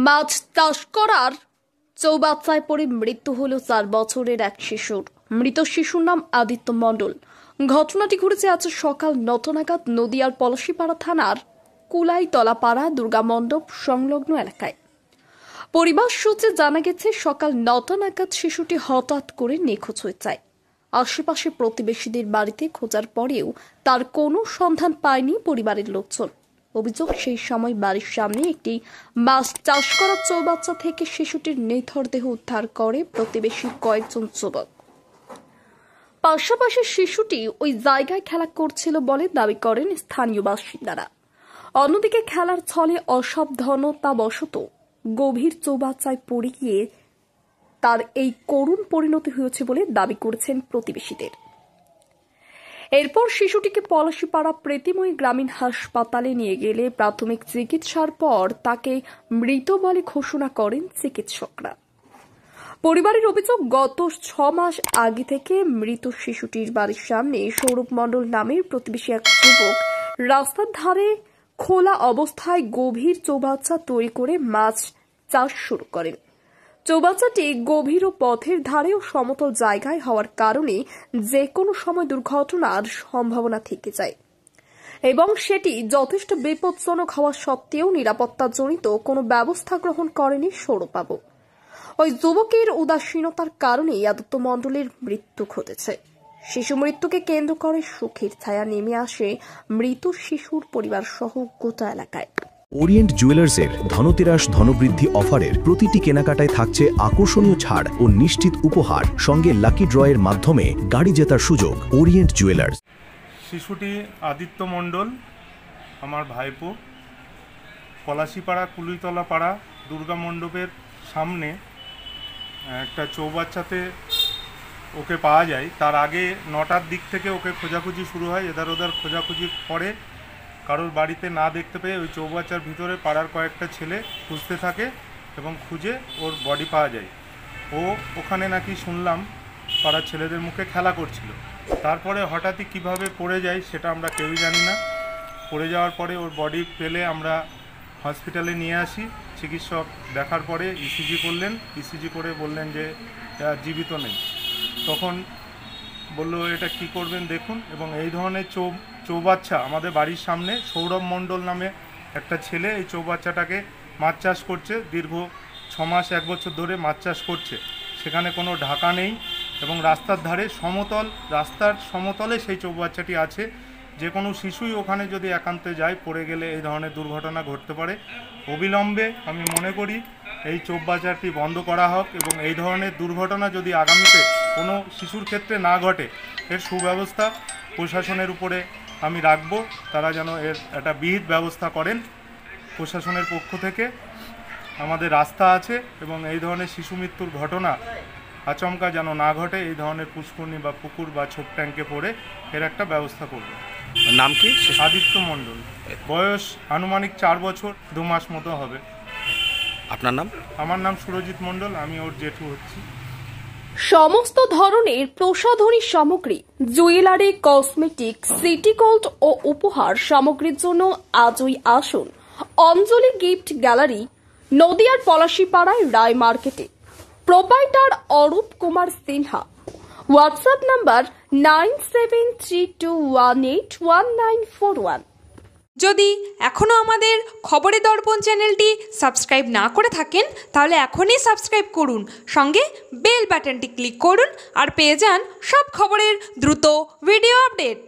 মাছ চাষ করার চৌবাচ্চায় পড়ে মৃত্যু হলো 4 বছরের এক শিশুর। মৃত শিশুর নাম আদিত্য মণ্ডল। ঘটনাটি ঘটেছে আজ সকাল 9টা নাগাদ নদিয়ার পলাশীপাড়া থানার কুলাইতলাপাড়া দুর্গা মণ্ডপ সংলগ্ন এলাকায়। পরিবার সূত্রে জানা গেছে, সকাল 9টা নাগাদ শিশুটি হঠাৎ করে নিখোঁজ হয়ে যায়। আশেপাশে প্রতিবেশীদের বাড়িতে খোঁজার পরেও তার কোনো সন্ধান পায়নি পরিবারের লোকজন। অভিযোগ, সেই সময় বাড়ির সামনে একটি মাছ চাষ করা চৌবাচ্চা থেকে শিশুটির নিথর দেহ উদ্ধার করে প্রতিবেশী কয়েকজন যুবক। পাশাপাশি শিশুটি ওই জায়গায় খেলা করছিল বলে দাবি করেন স্থানীয় বাসিন্দারা। অন্যদিকে খেলার ছলে অসাবধানতাবশত গভীর চৌবাচ্চায় পড়ে গিয়ে তার এই করুণ পরিণতি হয়েছে বলে দাবি করেছেন প্রতিবেশীদের। এরপর শিশুটিকে পলাশীপাড়া প্রীতিময়ী গ্রামীণ হাসপাতালে নিয়ে গেলে প্রাথমিক চিকিৎসার পর তাকে মৃত বলে ঘোষণা করেন চিকিৎসকরা। পরিবারের অভিযোগ, গত 6 মাস আগে থেকে মৃত শিশুটির বাড়ির সামনে সৌরভ মণ্ডল নামের প্রতিবেশী এক যুবক রাস্তার ধারে খোলা অবস্থায় গভীর চৌবাচ্চা তৈরি করে মাছ চাষ শুরু করেন। চৌবাচ্চাটি গভীর ও পথের ধারে ও সমতল জায়গায় হওয়ার কারণে যে কোনো সময় দুর্ঘটনার সম্ভাবনা থেকে যায় এবং সেটি যথেষ্ট বিপজ্জনক হওয়া সত্ত্বেও নিরাপত্তাজনিত কোনো ব্যবস্থা গ্রহণ করেনি সৌরভবাবু। ওই যুবকের উদাসীনতার কারণেই আদিত্য মণ্ডলের মৃত্যু ঘটেছে। শিশু মৃত্যুকে কেন্দ্র করে সুখের ছায়া নেমে আসে মৃত শিশুর পরিবার সহ গোটা এলাকায়। ওরিয়েন্ট জুয়েলার্সের ধনতেরাস ধনবৃদ্ধি অফারের প্রতিটি কেনাকাটায় থাকছে আকর্ষণীয় ছাড় ও নিশ্চিত উপহার, সঙ্গে লাকি ড্রয়ের মাধ্যমে গাড়ি জেতার সুযোগ। Orient jewellers. শিশুটি আদিত্য মণ্ডল, আমার ভাইপো। পলাশীপাড়া কুলিতলাপাড়া দুর্গা মণ্ডপের সামনে একটা চৌবাচ্চাতে ওকে পাওয়া যায়। তার আগে 9টার দিক থেকে ওকে খোঁজাখুঁজি শুরু হয়। এধার ওধার খোঁজাখুঁজির পরে কারোর বাড়িতে না দেখতে পেয়ে ওই চৌবাচ্চার ভিতরে পাড়ার কয়েকটা ছেলে খুঁজতে থাকে এবং খুঁজে ওর বডি পাওয়া যায়। ও ওখানে নাকি শুনলাম পাড়ার ছেলেদের মুখে খেলা করছিল। তারপরে হঠাৎই কিভাবে পড়ে যায় সেটা আমরা কেউই জানি না। পড়ে যাওয়ার পরে ওর বডি পেলে আমরা হসপিটালে নিয়ে আসি। চিকিৎসক দেখার পরে ইসিজি করলেন। ইসিজি করে বললেন যে জীবিত নেই। তখন বললো এটা কি করবেন দেখুন। এবং এই ধরনের চৌবাচ্চা আমাদের বাড়ির সামনে সৌরভ মণ্ডল নামে একটা ছেলে এই চৌবাচ্চাটাকে মাছ চাষ করছে। দীর্ঘ 6 মাস 1 বছর ধরে মাছ চাষ করছে। সেখানে কোনো ঢাকা নেই এবং রাস্তার ধারে রাস্তার সমতলে সেই চৌবাচ্চাটি আছে। যে কোনো শিশুই ওখানে যদি একান্তে যায়, পড়ে গেলে এই ধরনের দুর্ঘটনা ঘটতে পারে। অবিলম্বে আমি মনে করি এই চৌবাচ্চাটি বন্ধ করা হোক এবং এই ধরনের দুর্ঘটনা যদি আগামীতে কোনো শিশুর ক্ষেত্রে না ঘটে, এর সুব্যবস্থা প্রশাসনের উপরে আমি রাখব। তারা যেন এর একটা বিহিত ব্যবস্থা করেন। প্রশাসনের পক্ষ থেকে আমাদের রাস্তা আছে এবং এই ধরনের শিশু মৃত্যুর ঘটনা আচমকা যেন না ঘটে, এই ধরনের পুষ্করণী বা পুকুর বা ছোপ ট্যাঙ্কে পড়ে এর একটা ব্যবস্থা করব। নাম কি? আদিত্য মণ্ডল। বয়স আনুমানিক 4 বছর 2 মাস মতো হবে। আপনার নাম? আমার নাম সুরজিৎ মণ্ডল, আমি ওর জেঠু হচ্ছি। সমস্ত ধরনের প্রসাধনী সামগ্রী, জুয়েলারি, কসমেটিক, সিটি গোল্ড ও উপহার সামগ্রীর জন্য আজই আসুন অঞ্জলি গিফট গ্যালারি, নদিয়ার পলাশীপাড়ায় রায় মার্কেটে। Proprietor Arup Kumar Sinha. WhatsApp number 9732181941। যদি এখনও আমাদের খবরের দর্পণ চ্যানেলটি সাবস্ক্রাইব না করে থাকেন, তাহলে এখনই সাবস্ক্রাইব করুন, সঙ্গে বেল বাটনটি ক্লিক করুন আর পেয়ে যান সব খবরের দ্রুত ভিডিও আপডেট।